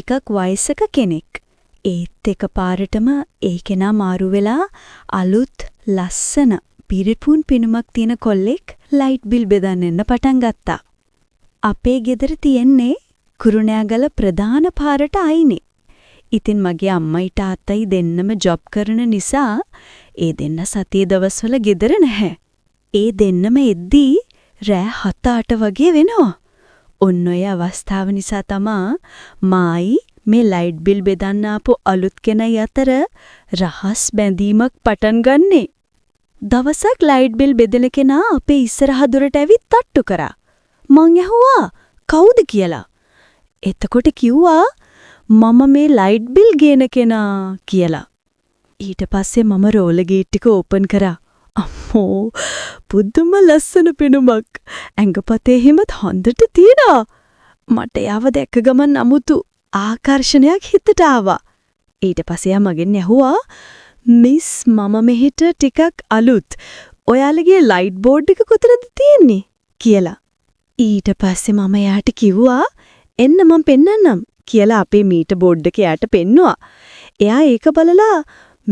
එකක් වයසක කෙනෙක්. ඒත් එකපාරටම ඒ කෙනා මාරු වෙලා අලුත් ලස්සන පිරිපුන් පිනුමක් තියෙන කොල්ලෙක් ලයිට් බිල් බෙදන්න එන්න පටන් ගත්තා. අපේ ගෙදර තියෙන්නේ කුරුණෑගල ප්‍රධාන පාරට අයිනේ. ඉතින් මගේ අම්මයි තාත්තයි දෙන්නම ජොබ් කරන නිසා ඒ දෙන්න සතිය දවස්වල ගෙදර නැහැ. ඒ දෙන්නම එද්දී රෑ 7-8 වගේ වෙනවා. ඔන්න ඔය අවස්ථාව නිසා තමා මායි මේ ලයිට් බිල් බෙදන්න ආපු අලුත් කෙනයි අතර රහස් බැඳීමක් පටන් ගන්නෙ. දවසක් ලයිට් බිල් බෙදෙන කෙනා අපේ ඉස්සරහ දොරට ඇවිත් තට්ටු කරා. මං ඇහුවා කවුද කියලා. එතකොට කිව්වා මම මේ ලයිට් බිල් ගේන කෙනා කියලා. ඊට පස්සේ මම රෝල ගේට් එක ඕපන් කරා. අම්මෝ පුදුම ලස්සන පෙනුමක්. ඇඟපතේ හිමත් හොඳට තියෙනවා. මට යාව දැක්ක ගමන් අමුතු ආකර්ෂණයක් හිතට ආවා. ඊට පස්සේ යා මගෙන් ඇහුවා මිස් මම මෙහෙට ටිකක් අලුත්. ඔයාලගේ ලයිට් බෝඩ් එක කොතනද තියෙන්නේ කියලා. ඊට පස්සේ මම යාට කිව්වා එන්න මම පෙන්නන්නම් කියලා අපේ මීටර් බෝඩ් එක යාට පෙන්නුවා. එයා ඒක බලලා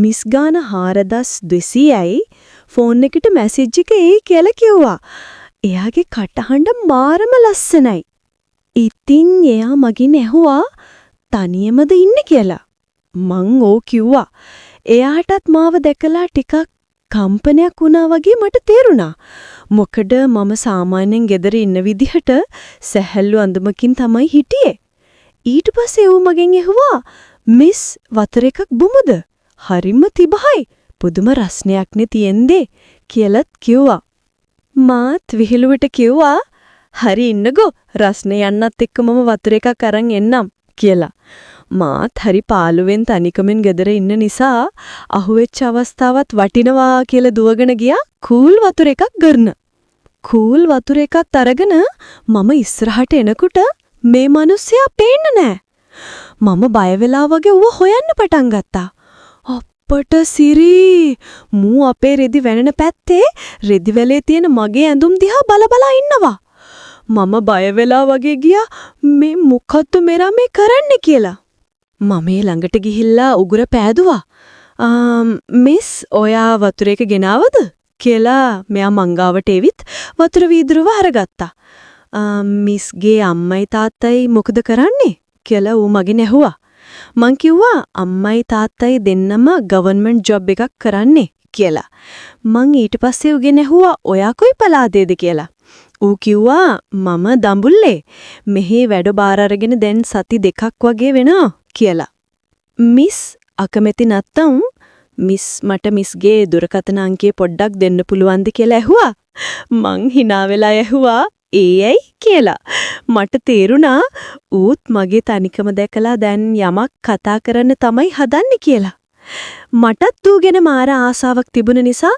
මිස් ගාන 4200යි ෆෝන් එකට මැසේජ් එක එයි කියලා කිව්වා. එයාගේ කටහඬ මාරම ලස්සනයි. ඉතින් එයා මගෙන් ඇහුවා තනියමද ඉන්නේ කියලා. මං ඕ කිව්වා. එයාටත් මාව දැකලා ටිකක් කම්පනයක් වුණා වගේ මට තේරුණා. මොකද මම සාමාන්‍යයෙන් ගෙදර ඉන්න විදිහට සැහැල්ලු අඳුමකින් තමයි හිටියේ. ඊට පස්සේ ඌ මගෙන් ඇහුවා මිස් වතුර එකක් බොමුද? හරිම තිබහයි. පුදුම රසණයක්නේ තියෙන්නේ කියලාත් කිව්වා. මාත් විහිළුවට කිව්වා හරි ඉන්නකෝ රස්න යන්නත් එක්ක මම වතුර එකක් අරන් එන්නම් කියලා. මාත් හරි පාළුවෙන් තනිකමෙන් ගෙදර ඉන්න නිසා අහුවෙච්ච අවස්ථාවත් වටිනවා කියලා දුවගෙන ගියා කූල් වතුර එකක් ගන්න. කූල් වතුර එකත් අරගෙන මම ඉස්සරහට එනකොට මේ මිනිස්සයා පේන්නේ නැහැ. මම බය වෙලා වගේ ඌව හොයන්න පටන් ගත්තා. අපට සිරි මූ අපේ රෙදි වැනෙන පැත්තේ රෙදි වැලේ තියෙන මගේ ඇඳුම් දිහා බල ඉන්නවා. මම බය වෙලා වගේ ගියා මේ මොකද්ද මෙරා මේ කරන්නේ කියලා. මම ළඟට ගිහිල්ලා උගුර පෑදුවා. මිස් ඔයා වතුර එක ගෙනාවද කියලා මෙයා මංගාවට එවිත් වතුර වීදුරුව අරගත්තා. මිස්ගේ අම්මයි තාත්තයි මොකද කරන්නේ කියලා ඌ මගෙන් ඇහුවා. මං කිව්වා අම්මයි තාත්තයි දෙන්නම ගවර්න්මන්ට් ජොබ් එකක් කරන්නේ කියලා. මං ඊට පස්සේ උගෙන් ඇහුවා ඔයා කොයි පළාතේද කියලා. ඌ කිව්වා මම දඹුල්ලේ. මෙහි වැඩ බාර අරගෙන දැන් සති 2ක් වගේ වෙනවා කියලා. මිස් අකමැති නැත්තම් මිස් මට මිස්ගේ දුරකථන අංකය පොඩ්ඩක් දෙන්න පුළුවන්ද කියලා ඇහුවා. මං hina වෙලා ඇහුවා ඒයි කියලා. මට තේරුණා ඌත් මගේ තනිකම දැකලා දැන් යමක් කතා කරන්න තමයි හදන්නේ කියලා. මටත් ඌගෙන මාර ආසාවක් තිබුණ නිසා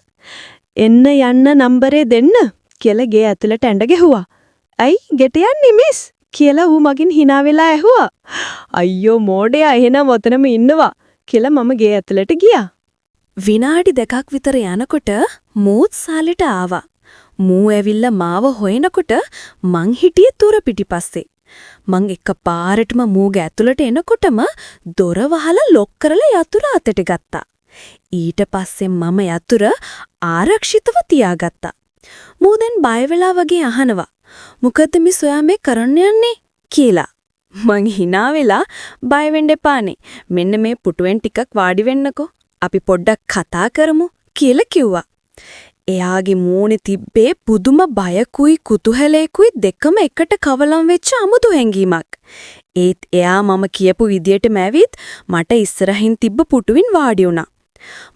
එන්න යන්න නම්බරේ දෙන්න කියලා ගේ ඇතුළට ඇඬ ගැහුවා. "අයි ගෙට යන්නේ මිස්?" කියලා ඌ මගෙන් hina වෙලා ඇහුවා. "අයියෝ මෝඩයා එහෙනම් ඔතනම ඉන්නවා" කියලා මම ගේ ඇතුළට ගියා. විනාඩි 2ක් විතර යනකොට මූත් සාලෙට ආවා. මූ ඇවිල්ලා මාව හොයනකොට මං හිටියේ දොර පිටිපස්සේ. මං එකපාරටම මූගේ ඇතුළට එනකොටම දොර වහලා ලොක් කරලා යතුරු අතට ගත්තා. ඊට පස්සේ මම යතුර ආරක්ෂිතව තියාගත්තා. මූ දැන් බය වෙලා වගේ අහනවා. "මොකද මිස් ඔයා මේ කරන්න යන්නේ?" කියලා. මං hina වෙලා "බය වෙන්න එපානේ. මෙන්න මේ පුටුවෙන් ටිකක් වාඩි වෙන්නකෝ. අපි පොඩ්ඩක් කතා කරමු" කියලා කිව්වා. එයාගේ මූණේ තිබ්බේ පුදුම බයකුයි කුතුහලයකුයි දෙකම එකට කවලම් වෙච්ච අමුතු හැඟීමක්. ඒත් එයා මම කියපු විදියටම ඇවිත් මට ඉස්සරහින් තිබ්බ පුටුවින් වාඩි වුණා.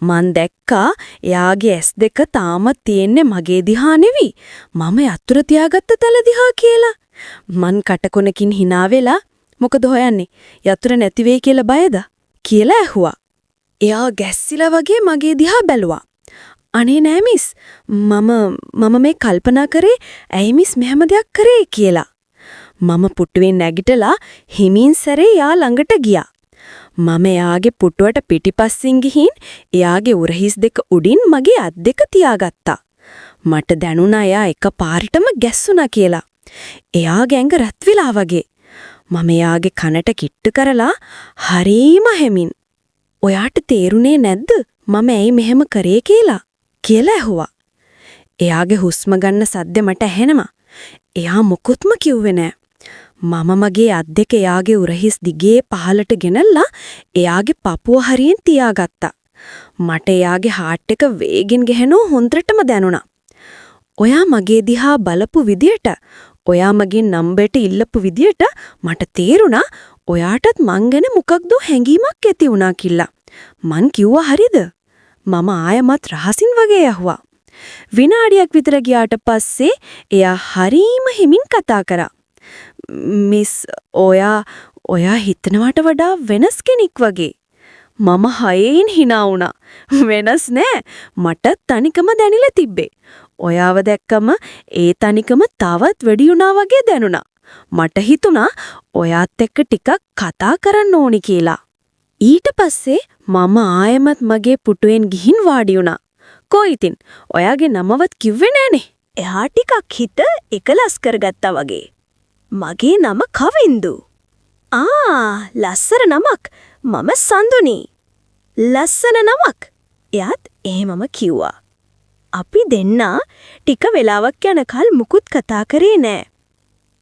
මං දැක්කා එයාගේ ඇස් දෙක තාමත් තියෙන්නේ මගේ දිහා නෙවි. මම යතුරු තියාගත්ත තල දිහා කියලා. මං කටකොනකින් hina වෙලා "මොකද හොයන්නේ? යතුරු නැති වෙයි කියලා බයද?" කියලා ඇහුවා. එයා ගැස්සිලා වගේ මගේ දිහා බැලුවා. "අනේ නෑ මිස්. මම මේ කල්පනා කරේ ඇයි මිස් මෙහෙම දෙයක් කරේ කියලා." මම පුටුවෙන් නැගිටලා හිමින් සැරේ යා ළඟට ගියා. මම එයාගේ පුටුවට පිටිපස්සෙන් ගිහින් එයාගේ උරහිස් දෙක උඩින් මගේ අත් දෙක තියාගත්තා. මට දැනුණා එයා එකපාරටම ගැස්සුණා කියලා. එයාගේ ඇඟ රත් වෙලා වගේ. මම එයාගේ කනට කිට්ටු කරලා හරීම හැමින් "ඔයාට තේරුනේ නැද්ද මම ඇයි මෙහෙම කරේ කියලා ඇහුවා. එයාගේ හුස්ම ගන්න සද්ද මට ඇහෙනවා. එයා මොකොත්ම කිව්වේ නෑ. මම මගේ අත් දෙක එයාගේ උරහිස් දිගේ පහලට ගෙනල්ලා එයාගේ පපුව හරියෙන් තියාගත්තා. මට එයාගේ හાર્ට් එක වේගෙන් ගැහෙනව හොඳටම දැනුණා. ඔයා මගේ දිහා බලපු විදියට, ඔයා මගේ නම්බරට ඉල්ලපු විදියට මට තේරුණා ඔයාටත් මං ගැන මොකක්ද හැඟීමක් ඇති වුණා කියලා. මං කිව්වා හරිද? මම ආයමත් රහසින් වගේ ඇහුවා. විනාඩියක් විතර ගියාට පස්සේ එයා හරීම හිමින් කතා කරා. "මිස්, ඔයා හිතනවට වඩා වෙනස් කෙනෙක් වගේ." මම හයෙන් hina වුණා. "වෙනස් නෑ. මට තනිකම දැනිලා තිබ්බේ. ඔයාව දැක්කම ඒ තනිකම තවත් වැඩි වුණා වගේ දැනුණා. මට හිතුණා ඔයාත් එක්ක ටිකක් කතා කරන්න ඕනි කියලා." ඊට පස්සේ මම ආයෙමත් මගේ පුටුවෙන් ගිහින් වාඩි වුණා. "කො ඉතින් ඔයාගේ නමවත් කිව්වේ නෑනේ." එහා ටිකක් හිත එකලස් කරගත්තා වගේ. "මගේ නම කවින්දු." ලස්සන නමක්. මම සඳුනි." "ලස්සන නමක්." එයාත් එහෙමම කිව්වා. අපි දෙන්නා ටික වෙලාවක් යනකල් මුකුත් කතා කරේ නෑ.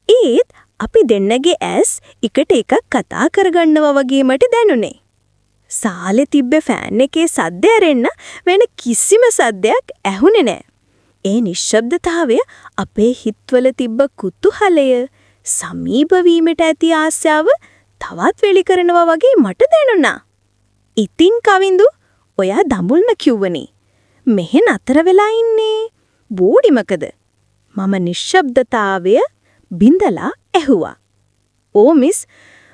ඒත් අපි දෙන්නගේ ඇස් එකට එකක් කතා කරගන්නවා වගේ මට දැනුනේ. සාලේ තිබ්බ ෆෑන් එකේ සද්ද ඇරෙන්න වෙන කිසිම සද්දයක් ඇහුනේ නෑ. ඒ නිශ්ශබ්දතාවය අපේ හිතවල තිබ්බ කුතුහලය, සමීප වීමට ඇති ආශාව තවත් වෙලි කරනවා වගේ මට දැනුණා. "ඉතින් කවින්දු, ඔයා දඹුල්න කිව්වනේ. මෙහෙ නතර වෙලා ඉන්නේ බෝඩිමකද?" මම නිශ්ශබ්දතාවය බින්දලා ඇහුවා. "ඕ මිස්,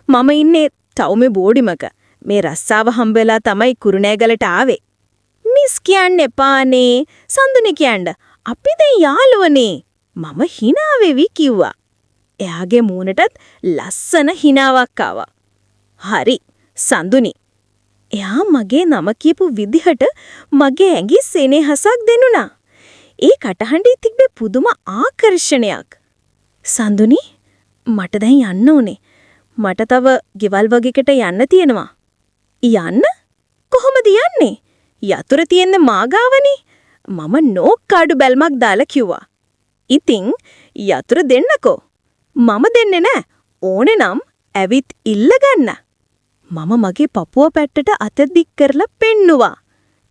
මම ඉන්නේ ටවුමේ බෝඩිමක. මේ රස්සාව හම්බෙලා තමයි කුරුණෑගලට ආවේ." "මිස් කියන්න එපානේ. සඳුනි කියන්න. අපි දැන් යාළුවනේ." මම hina වෙවි කිව්වා. එයාගේ මූණටත් ලස්සන හිනාවක් ආවා. "හරි, සඳුනි." එයා මගේ නම කියපු විදිහට මගේ ඇඟි සෙනෙහසක් දෙනුණා. ඒ කටහඬේ තිබ්බේ පුදුම ආකර්ෂණයක්. "සඳුනි, මට දැන් යන්න ඕනේ. මට තව ගෙවල් වගේකට යන්න තියෙනවා." "යන්න? කොහොමද යන්නේ? යතුරු තියෙන්නේ මාගාවනේ." මම නෝක් කාඩු බැල්මක් දාලා කිව්වා. "ඉතින් යතුරු දෙන්නකෝ." "මම දෙන්නේ නෑ. ඕනේ නම් ඇවිත් ඉල්ලගන්න." මම මගේ පපුව පැත්තට අත දික් කරලා පෙන්නුවා.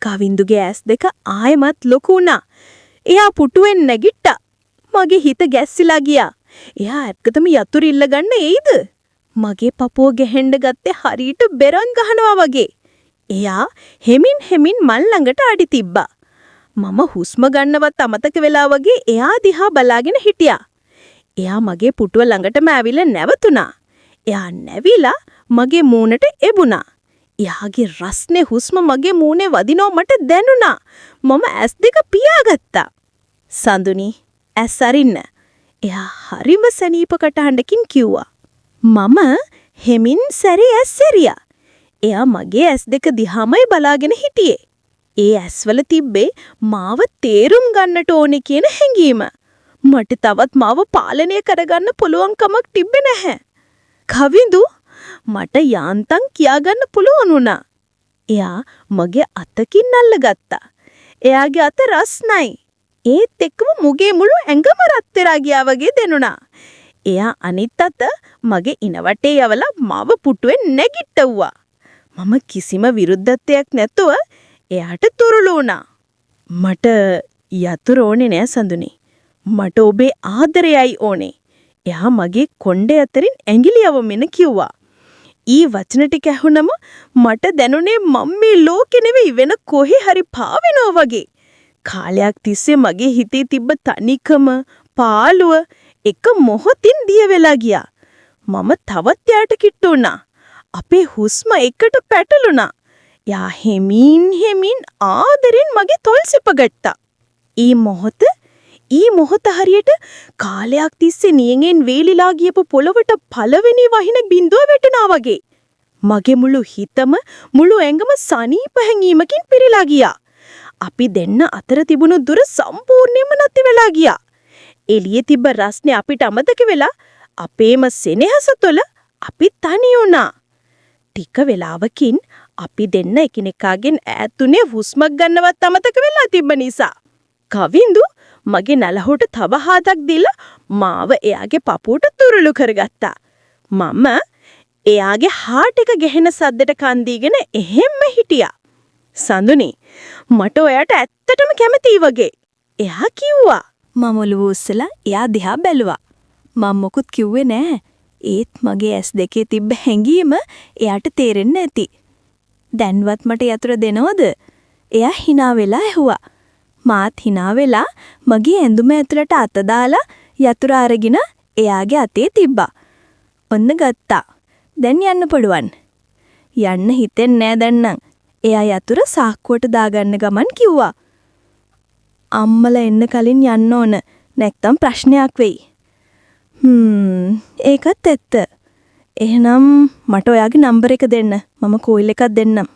කවින්දුගේ ඇස් දෙක ආයෙමත් ලොකු වුණා. එයා පුටුවෙන් නැගිට්ටා. මගේ හිත ගැස්සිලා ගියා. එයා ඇත්තටම යතුරු ඉල්ලගන්න එයිද? මගේ පපුව ගැහෙන්න ගත්තේ හරියට බෙරන් ගහනවා වගේ. එයා හෙමින් මල් ළඟට අඩි තිබ්බා. මම හුස්ම ගන්නවත් අමතක වෙලා වගේ එයා දිහා බලාගෙන හිටියා. එයා මගේ පුටුව ළඟටම ඇවිල්ලා නැවතුණා. එයා නැවිලා මගේ මූණට එබුණා. එයාගේ රස්නේ හුස්ම මගේ මූණේ වදිනව මට දැනුණා. මම ඇස් දෙක පියාගත්තා. "සඳුනි, ඇස් අරින්න." එයා හරිම සනීප කටහඬකින් කිව්වා. මම හෙමින් සැරේ ඇස් ඇරියා. එයා මගේ ඇස් දෙක දිහාමයි බලාගෙන හිටියේ. ඒ ඇස්වල තිබ්බේ මාව තේරුම් ගන්නට ඕනේ කියන හැඟීම. මට තවත් මාව පාලනය කරගන්න පුළුවන් කමක් තිබ්බේ නැහැ. "කවින්දු, මට යාන්තම් කියාගන්න පුළුවන් වුණා." එයා මගේ අතකින් අල්ලගත්තා. එයාගේ අත රස්නයි. ඒත් එක්කම මුගේ මුළු ඇඟම රත් වෙලා ගියා වගේ දැනුණා. එයා අනිත් අත මගේ ඉනවටේ යවලා මාව පුටුවෙන් නැගිට්ටුවා. මම කිසිම විරුද්ධත්වයක් නැතුව එයාට තුරුළු වුණා. "මට යතුරු ඕනේ නෑ සඳුනි. මට ඔබේ ආදරයයි ඕනේ." එයා මගේ කොණ්ඩේ අතරින් ඇඟිලි යවමින් කිව්වා. ඊ වචන ටික ඇහුනම මට දැනුනේ මම මේ ලෝකෙ නෙවෙයි වෙන කොහේ හරි පාවෙනවා වගේ. කාලයක් තිස්සේ මගේ හිතේ තිබ්බ තනිකම, පාළුව එක මොහොතින් දිය වෙලා ගියා. මම තවත් යාට කිට්ටු වුණා. අපේ හුස්ම එකට පැටළුණා. යා හෙමින් ආදරෙන් මගේ තොල් සෙපගත්තා. ඊ මොහොත හරියට කාලයක් තිස්සේ නියඟෙන් වේලිලා ගියපු පොළවට පළවෙනි වහින බිඳුව වැටුණා වගේ. මගේ මුළු හිතම මුළු ඇඟම සනීප හැඟීමකින් පිරීලා ගියා. අපි දෙන්න අතර තිබුණු දුර සම්පූර්ණයෙන්ම නැති වෙලා ගියා. එළියේ තිබ්බ රස්නේ අපිට අමතක වෙලා අපේම සෙනෙහස තුළ අපි තනි වුණා. ටික වෙලාවකින් අපි දෙන්න එකිනෙකාගෙන් ඈතුනේ හුස්මක් ගන්නවත් අමතක වෙලා තිබ්බ නිසා. කවින්දු මගේ නලහුට තව හාදක් දීලා මාව එයාගේ පපුවට තුරුළු කරගත්තා. මම එයාගේ හාට් එක ගැහෙන සද්දෙට කන් දීගෙන එහෙම්ම හිටියා. සඳුනි මට ඔයාට ඇත්තටම කැමතියි වගේ. එයා කිව්වා. මම ඔළුව උස්සලා එයා දිහා බැලුවා. මම මොකුත් කිව්වේ නෑ. ඒත් මගේ ඇස් දෙකේ තිබ්බ හැඟීම එයාට තේරෙන්නේ නැති. දැන්වත් මට යතුරු දෙනවද? එයා hina වෙලා ඇහුවා. මාත් hina වෙලා මගේ ඇඳුම ඇතුළට අත දාලා යතුරු අරගෙන එයාගේ අතේ තිබ්බා. ඔන්න ගත්තා. දැන් යන්න පුළුවන්. යන්න හිතෙන්නේ නෑ දැන් නම්. එයා යතුරු සාක්කුවට දාගන්න ගමන් කිව්වා. අම්මලා එන්න කලින් යන්න ඕන. නැත්නම් ප්‍රශ්නයක් වෙයි. ඒකත් ඇත්ත. එහෙනම් මට ඔයාගේ නම්බර එක දෙන්න. මම කෝල් එකක් දෙන්නම්.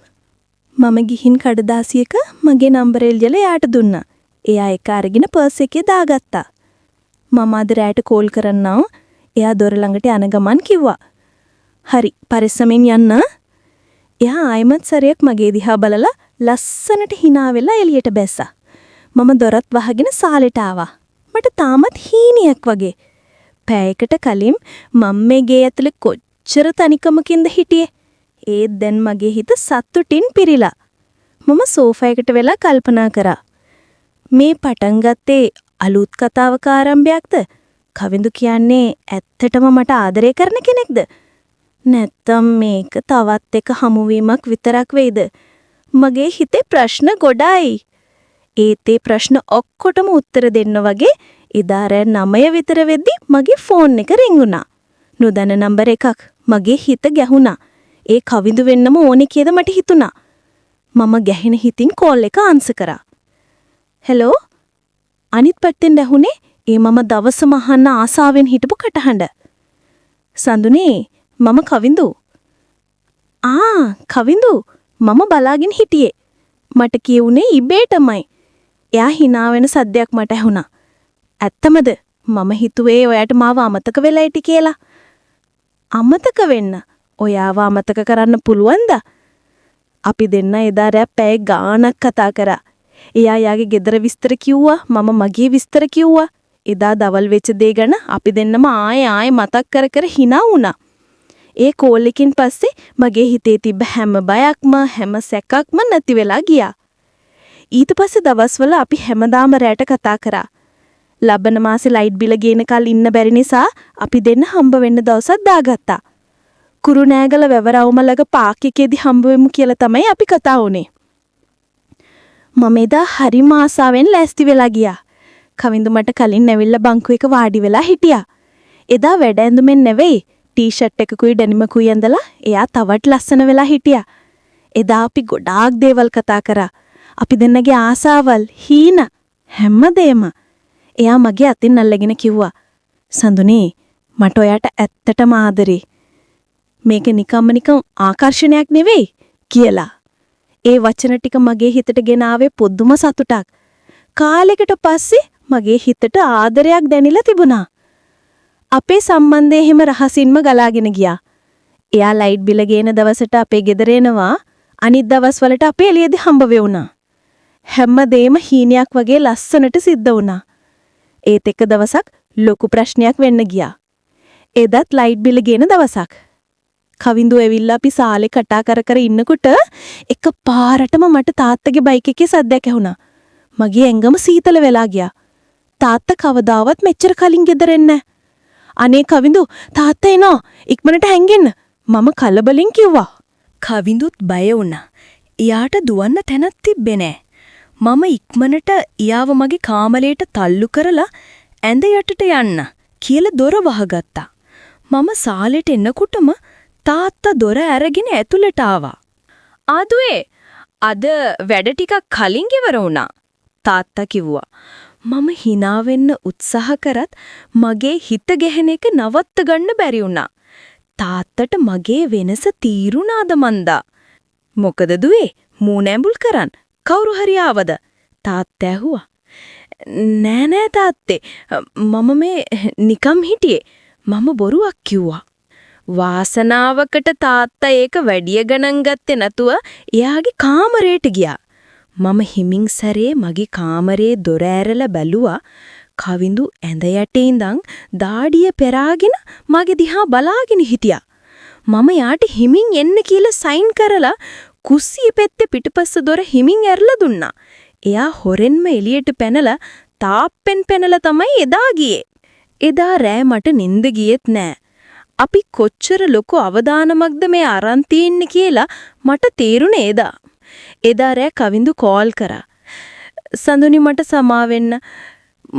මම ගිහින් කඩදාසියක මගේ නම්බර එල්ලලා එයාට දුන්නා. එයා ඒක අරගෙන පර්ස් එකේ දාගත්තා. මම අද රැට කෝල් කරන්නම්. එයා දොර ළඟට යන ගමන් කිව්වා. හරි, පරිස්සමෙන් යන්න. එයා ආයිමත් සැරයක් මගේ දිහා බලලා ලස්සනට hina වෙලා එළියට බැස්සා. මම දොරත් වහගෙන සාලෙට ආවා. මට තාමත් හීනියක් වගේ. පැයකට කලින් මම මේ ගේ ඇතුලේ කොච්චර තනිකමකින්ද හිටියේ. ඒත් දැන් මගේ හිත සතුටින් පිරීලා. මම සෝෆා එකට වෙලා කල්පනා කරා. මේ පටන් ගත්තේ අලුත් කතාවක ආරම්භයක්ද? කවිඳු කියන්නේ ඇත්තටම මට ආදරය කරන කෙනෙක්ද? නැත්තම් මේක තවත් එක හමුවීමක් විතරක් වෙයිද? මගේ හිතේ ප්‍රශ්න ගොඩයි. ඒතේ ප්‍රශ්න ඔක්කොටම උත්තර දෙන්න වගේ එදා රෑ 9 විතර වෙද්දි මගේ ෆෝන් එක රින් වුණා. නොදන්න නම්බර එකක්. මගේ හිත ගැහුණා. ඒ කවිඳු වෙන්නම ඕනේ කියද මට හිතුණා. මම ගැහෙන හිතින් කෝල් එක ආන්සර් කරා. හෙලෝ? අනිත් පැත්තෙන් ඇහුනේ ඒ මම දවසම අහන්න ආසාවෙන් හිටපු කටහඬ. සඳුනේ මම කවිඳු. කවිඳු මම බලාගෙන හිටියේ. මට කියුනේ ඉබේටමයි. එයා hina වෙන සද්දයක් මට ඇහුණා. ඇත්තමද? මම හිතුවේ ඔයාට මාව අමතක වෙලා ඉටි කියලා. අමතක වෙන්න? ඔයාව අමතක කරන්න පුළුවන්ද? අපි දෙන්න එදා රෑ පැය ගාණක් කතා කරා. එයා යාගේ ගෙදර විස්තර කිව්වා, මම මගේ විස්තර කිව්වා. එදා දවල් වෙච්ච දේ ගැන අපි දෙන්නම ආයෙ මතක් කර කර hina වුණා. ඒ කෝල් එකකින් පස්සේ මගේ හිතේ තිබ්බ හැම බයක්ම හැම සැකක්ම නැති වෙලා ගියා. ඊට පස්සේ දවස්වල අපි හැමදාම රැට කතා කරා. ලබන මාසේ ලයිට් බිල ගේනකල් ඉන්න බැරි නිසා අපි දෙන්න හම්බ වෙන්න දවසක් දාගත්තා. කුරුණෑගල වැවරවුමලක පාක් එකේදී හම්බ වෙමු කියලා තමයි අපි කතා වුනේ. මම එදා හරිම ආසාවෙන් ලෑස්ති වෙලා ගියා. කවිඳු මට කලින් ඇවිල්ලා බංකුව එක වාඩි වෙලා හිටියා. එදා වැඩ ඇඳුමෙන් නෙවෙයි ටී-ෂර්ට් එකකුයි ඩෙනිමකුයි ඇඳලා එයා තවත් ලස්සන වෙලා හිටියා. එදා අපි ගොඩාක් දේවල් කතා කරා. අපි දෙන්නගේ ආසාවල්, හීන හැමදේම. එයා මගේ අතින් අල්ලගෙන කිව්වා, "සඳුනේ, මට ඔයාට ඇත්තටම ආදරේ. මේක නිකම්ම ආකර්ෂණයක් නෙවෙයි" කියලා. ඒ වචන ටික මගේ හිතට ගෙන ආවේ පුදුම සතුටක්. කාලෙකට පස්සේ මගේ හිතට ආදරයක් දැනිලා තිබුණා. අපේ සම්බන්ධය එහෙම රහසින්ම ගලාගෙන ගියා. එයා ලයිට් බිල ගේන දවසට අපේ ගෙදර එනවා. අනිත් දවස්වලට අපේ එළියේදී හම්බ වෙවුණා. හැමදේම හීනයක් වගේ ලස්සනට සිද්ධ වුණා. ඒත් එක දවසක් ලොකු ප්‍රශ්නයක් වෙන්න ගියා. එදත් ලයිට් බිල ගේන දවසක්. කවිඳු ඇවිල්ලා අපි සාලේ කතා කර කර ඉන්නකොට එක පාරටම මට තාත්තගේ බයික් එකේ සද්දයක් ඇහුණා. මගේ ඇඟම සීතල වෙලා ගියා. තාත්තා කවදාවත් මෙච්චර කලින් ගෙදර එන්නේ. අනේ කවිඳු, තාත්තා එනවා. ඉක්මනට හැංගෙන්න. මම කලබලෙන් කිව්වා. කවිඳුත් බය වුණා. එයාට දුවන්න තැනක් තිබ්බේ නෑ. මම ඉක්මනට එයාව මගේ කාමරයට තල්ලු කරලා ඇඳ යටට යන්න කියලා දොර වහගත්තා. මම සාලෙට එනකොටම තාත්තා දොර අරගෙන ඇතුළට ආවා. "ආදුවේ, අද වැඩ ටිකක් කලින් ඉවර වුණා." තාත්තා කිව්වා. මම hina වෙන්න උත්සාහ කරත් මගේ හිත ගැහෙන එක නවත්ත ගන්න බැරි වුණා. තාත්තට මගේ වෙනස තීරුණාද මන්දා? "මොකද දුවේ, මූණ ඇඹුල් කරන් කවුරු හරි ආවද?" තාත්තා ඇහුවා. "නෑ තාත්තේ, මම මේ නිකම් හිටියේ." මම බොරුවක් කිව්වා. වාසනාවකට තාත්තා ඒක වැඩිය ගණන් ගත්තේ නැතුව එයාගේ කාමරයට ගියා. මම හිමින් සැරේ මගේ කාමරේ දොර ඇරලා බැලුවා. කවිඳු ඇඳ යටේ ඉඳන් දාඩිය පෙරාගෙන මගේ දිහා බලාගෙන හිටියා. මම යාට හිමින් එන්න කියලා සයින් කරලා කුස්සිය පෙත්තේ පිටපස්ස දොර හිමින් ඇරලා දුන්නා. එයා හොරෙන්ම එළියට පැනලා තාප්පෙන් පැනලා තමයි එදා ගියේ. එදා රෑ මට නිින්ද ගියෙත් නෑ. අපි කොච්චර ලොකු අවදානමක්ද මේ අරන් තියන්නේ කියලා මට තේරුණේ එදා. එදා රෑ කවිඳු කෝල් කරා. සඳුනි මට සමා වෙන්න.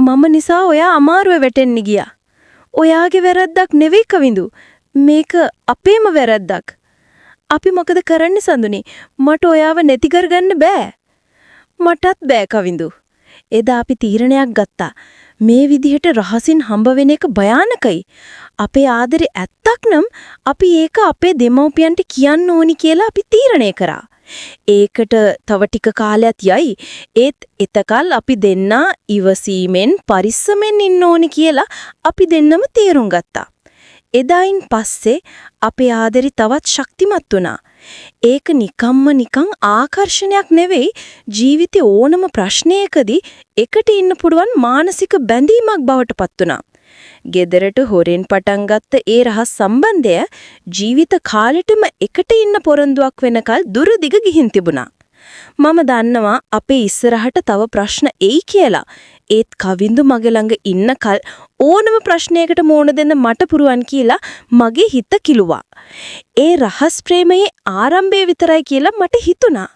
මම නිසා ඔයා අමාරුවේ වැටෙන්න ගියා. ඔයාගේ වැරද්දක් නෙවෙයි කවිඳු. මේක අපේම වැරද්දක්. අපි මොකද කරන්නේ සඳුනි? මට ඔයාව නැති කරගන්න බෑ. මටත් බෑ කවිඳු. එදා අපි තීරණයක් ගත්තා. මේ විදිහට රහසින් හම්බ වෙන එක භයානකයි. අපේ ආදරේ ඇත්තක් නම් අපි ඒක අපේ දෙමව්පියන්ට කියන්න ඕනි කියලා අපි තීරණය කරා. ඒකට තව ටික කාලයක් යයි. ඒත් එතකල් අපි දෙන්නා ඉවසීමෙන් පරිස්සමෙන් ඉන්න ඕනි කියලා අපි දෙන්නම තීරුම් ගත්තා. එදායින් පස්සේ අපේ ආදරේ තවත් ශක්තිමත් වුණා. ඒක නිකන් ආකර්ෂණයක් නෙවෙයි, ජීවිතේ ඕනම ප්‍රශ්නයකදී එකට ඉන්න පුළුවන් මානසික බැඳීමක් බවට පත් වුණා. ගෙදරට හොරෙන් පටන් ගත්ත ඒ රහස් සම්බන්ධය ජීවිත කාලෙටම එකට ඉන්න පොරොන්දුවක් වෙනකල් දුරදිග ගිහින් තිබුණා. මම දන්නවා අපේ ඉස්සරහට තව ප්‍රශ්න එයි කියලා. ඒත් කවිඳු මගේ ළඟ ඉන්නකල් ඕනම ප්‍රශ්නයකට මුහුණ දෙන්න මට පුරුවන් කියලා මගේ හිත කිලුවා. ඒ රහස් ප්‍රේමයේ ආරම්භය විතරයි කියලා මට හිතුණා.